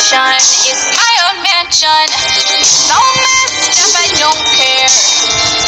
mansion is my own mansion. So messed up, I don't care.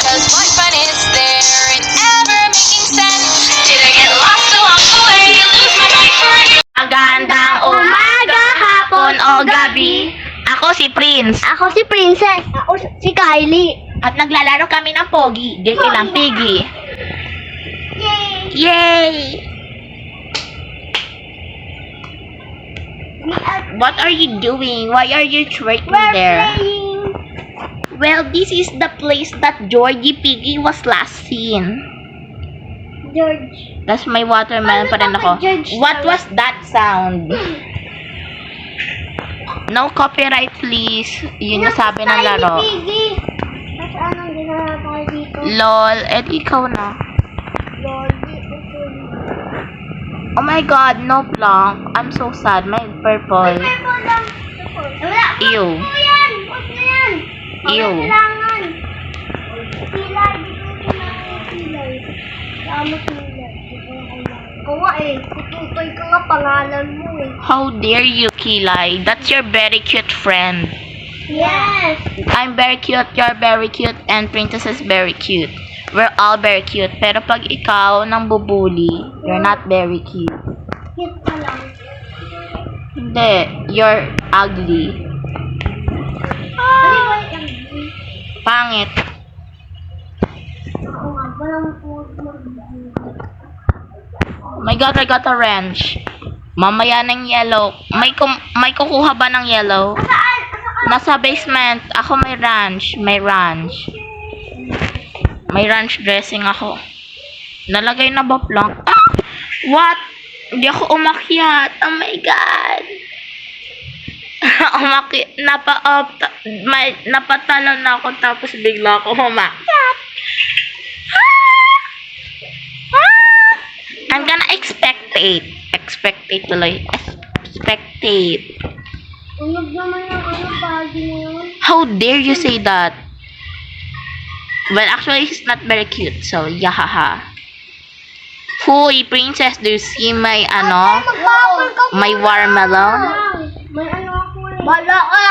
Cause what fun is there in ever making sense? Did I get lost along the way? Lose my mind for you. Magandang umaga, hapon o gabi. Ako si Prince. Ako si Princess. Ako si Kylie. At naglalaro kami ng Pogi. Di lang Piggy. Yay! Yay! What are you doing? Why are you twerking We're there? playing. Well, this is the place that Georgie Piggy was last seen. George. That's my watermelon pa rin ako. What was that sound? No copyright please. Yun yung sabi ng laro. Piggy. Tapos anong ginagawa ko dito? LOL, ikaw na. Lol. Oh my god, no blanc. I'm so sad. My purple. Purple lang. Wala. Ew. Huwag mo yan. Huwag mo yan. Ew. Kailangan. Pilay. Dito na pilay. Tama pilay. Ikaw nga eh. Tututoy ka nga pangalan mo eh. How dare you, Kilay? That's your very cute friend. Yes. I'm very cute, you're very cute, and Princess is very cute. We're all very cute. Pero pag ikaw nang bubuli, you're not very cute. Cute ka lang. Hindi, you're ugly. Pangit. Ako nga, walang po. Oh my god, I got a wrench. Mamaya ng yellow. May kukuha ba ng yellow? Saan? Nasa basement. Ako may ranch. May ranch. May ranch dressing ako. Nalagay na ba plank? Ah! What? Hindi ako umakyat. Oh my god. Napatalon na ako tapos bigla ako umakyat. I'm gonna expectate. Expectate tuloy. Expectate. Unog naman yung bagay na yun. How dare you say that? Well, actually, he's not very cute. So, yahaha. Hoy, Princess, do you see my, my watermelon? May ano ako eh. Bala ka!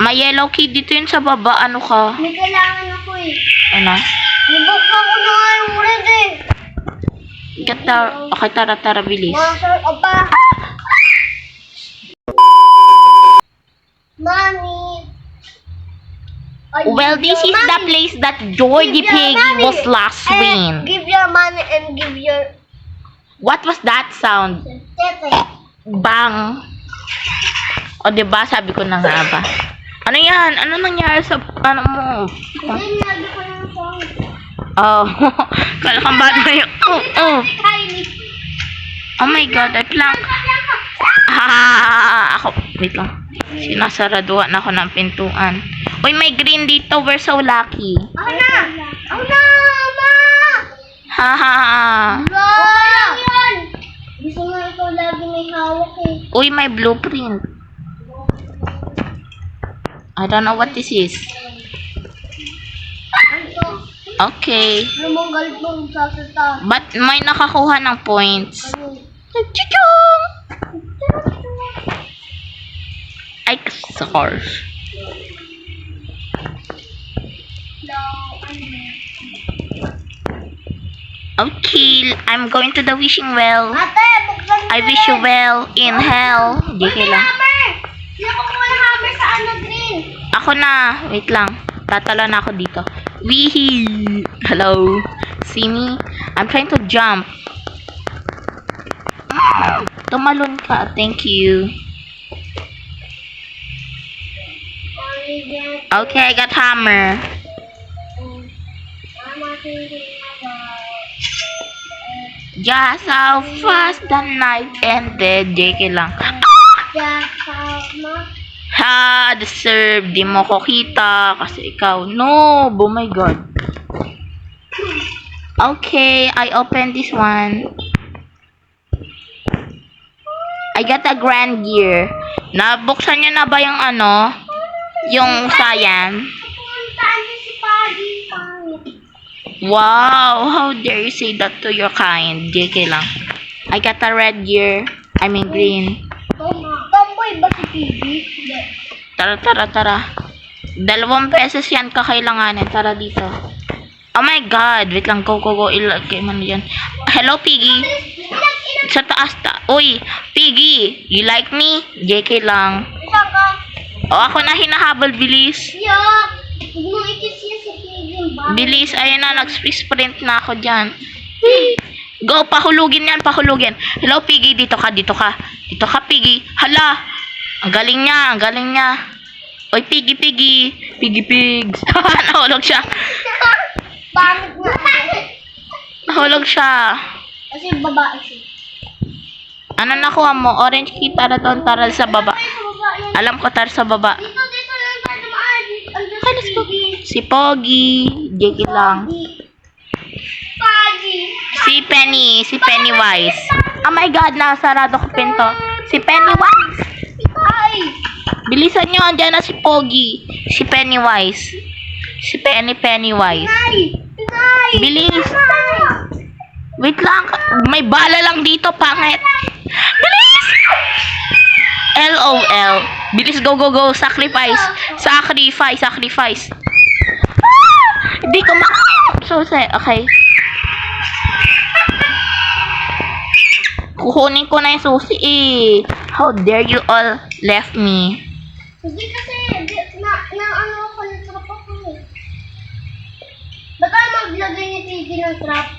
May yellow key dito yun sa baba. Ano ka? May kailangan ako eh. Ano? Nabuksan ko na nga yung red eh. Okay, tara, bilis. Masarap ka pa. Mommy. Well, this is the place that Georgie Piggy was last seen. Give your money and give your What was that sound? tete. Bang! O, diba? Sabi ko na nga ba? Ano yan? Ano nangyari sa, ano mo? Hindi, nabi ko ng song. Oh, kala kang bad na yun. Oh. Kylie. Oh my god, I plank. Ako, wait lang. Sinasaraduhan ako ng pintuan. Uy, may green dito. We're so lucky. Ako na! Ako na, ma! Haha. Okay lang yun! Gusto nga ikaw lagi may hawak eh. Uy, may blueprint. I don't know what this is. Ano? Okay. Lumanggal mo sa sata. But may nakakuha ng points. Ano? Chuchung! Ay, sorry. Okay, I'm going to the wishing well. Ate, buksan mo I wish you well in hell. Di kailang. hammer! Sino ko muna hammer sa ano green? Ako na. Wait lang. Tatala na ako dito. Weehee. Hello. See me? I'm trying to jump. Tumalon ka. Thank you. Okay, I got hammer. Just how fast the night ended. JK lang. Ha, deserve. Di mo ko kita. Kasi ikaw. No. Oh my god. Okay, I open this one. I got a grand gear. Nabuksan niyo na ba yung ano? Yung sayan? Wow, how dare you say that to your kind? JK lang. I got a red gear. I mean green. Tomboy okay ba si Piggy? Hindi. Tara. 2 pesos yan kakailanganin. Tara dito. Oh my God. Wait lang. Go. Ilagay mo na yan. Hello, Piggy. Sa taas Uy, Piggy. You like me? JK lang. Isa ka. Oh, ako na hinahabol. Bilis. Yeah. Huwag mo ikis niya si Piggy. Bilis. Ayun na. Nag-sprint na ako dyan. Go. Pahulugin yan. Hello, Piggy. Dito ka. Dito ka, Piggy. Hala. Ang galing niya. Oy, Piggy. Piggy pigs. Nahulog siya. Pangit nga. Nahulog siya. Kasi babae siya. Ano nakuha mo? Orange key. Tara doon. Tara sa baba. Alam ko, tara sa baba. Dito lang tayo dumaan. Let's go. Si Poggy. JK lang. Paggy. Si Pennywise. Oh my God, nasarado ko pinto. Si Pennywise. Ay. Bilisan nyo, andyan na si Poggy. Si Pennywise. Si Pennywise. Pinay. Bilis. Wait lang, may bala lang dito, pangit. Bilis! LOL. Bilis, go. Sacrifice. Hindi ko okay. Kukunin ko na yung susi eh. How dare you all left me? Hindi kasi, ano ako ng trap ako eh. Ba't tayo maglagay ni Piggy ng trap?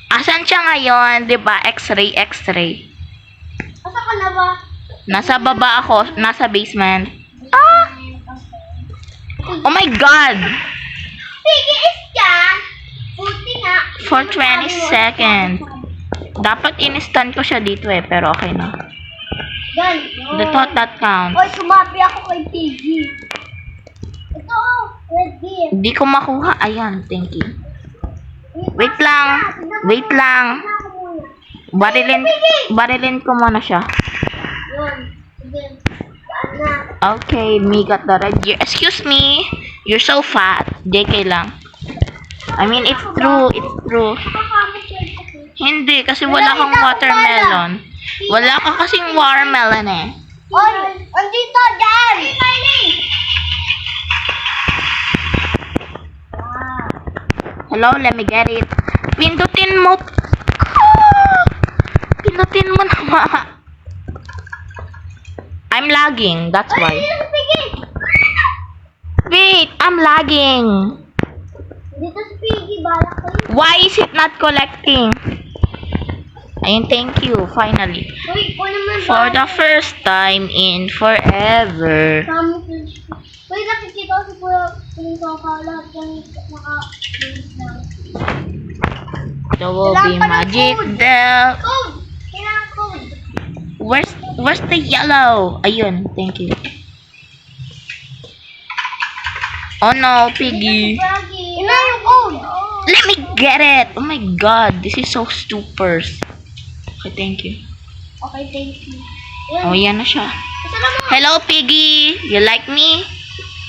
Asan siya ngayon? Diba? X-ray. Asa ka na ba? Nasa baba ako. Nasa basement. Oh my God! Piggy is dyan! Buti nga. For 20 seconds. Dapat in-stun ko siya dito eh. Pero okay na. Yan. The thought that counts. Oy, sumabi ako kay Piggy. Ito, ready. Hindi ko makuha. Ayan, thank you. Wait lang. Barilin ko muna siya. Yun. Sige. Saan na? Okay, me got the red gear. Excuse me. You're so fat. JK lang. I mean, it's true. Hindi, kasi wala kang watermelon. Wala ka kasing watermelon eh. Oy, andito, dyan! Kylie! Hello, let me get it. Pindutin mo naman. I'm lagging, that's why. Wait, I'm lagging. Dito si Piggy, balak kayo. Why is it not collecting? Ayun, thank you, finally. Uy, naman For the first time in forever. Uy, nakikita ko si Kuya Pinsaka, lahat yung naka-link lang. There will be magic there. Code! Kailangan code. Where's the yellow? Ayun, thank you. Oh no, Piggy. Ina yung code! Let me get it. Oh my God, this is so stupid. Okay, thank you. Okay, thank you. Oh, yan na siya. Isa na mo! Hello, Piggy. You like me?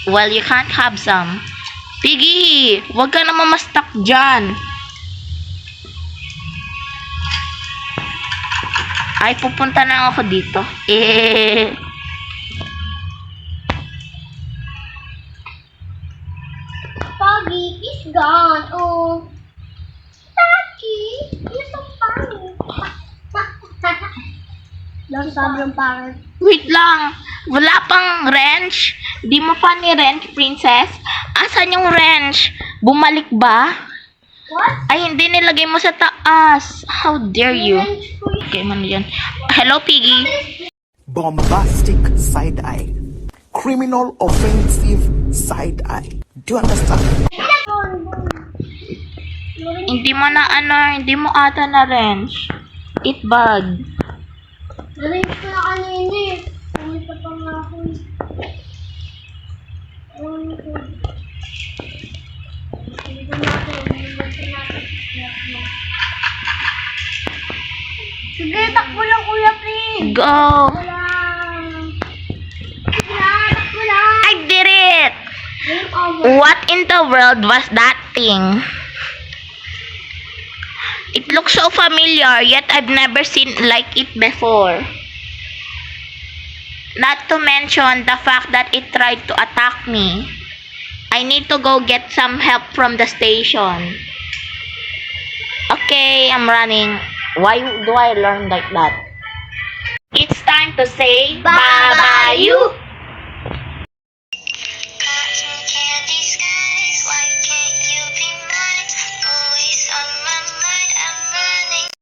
Well, you can't have some. Piggy, wag ka naman ma-stuck dyan. Ay, pupunta na ako dito. Poggy is gone. Oh. Poggy, you're so funny. Lang sabi yung pangit. Wait lang. Wala pang wrench. Di mo pa ni wrench, princess. Asan yung wrench? Bumalik ba? What? Ay, hindi nilagay mo sa taas. How dare you? Okay, man yan. Hello, Piggy. Bombastic side eye. Criminal offensive side eye. Do you understand? Hindi mo ata na wrench. It bag. Narin ko na kanina eh. Pumunta pa nga ako eh. Sige, takbo lang kuya, please. Go! Wala. Sige na, takbo lang. I did it! Game over. What in the world was that thing? It looks so familiar, yet I've never seen like it before. Not to mention the fact that it tried to attack me. I need to go get some help from the station. Okay, I'm running. Why do I learn like that? It's time to say Bye-bye, you.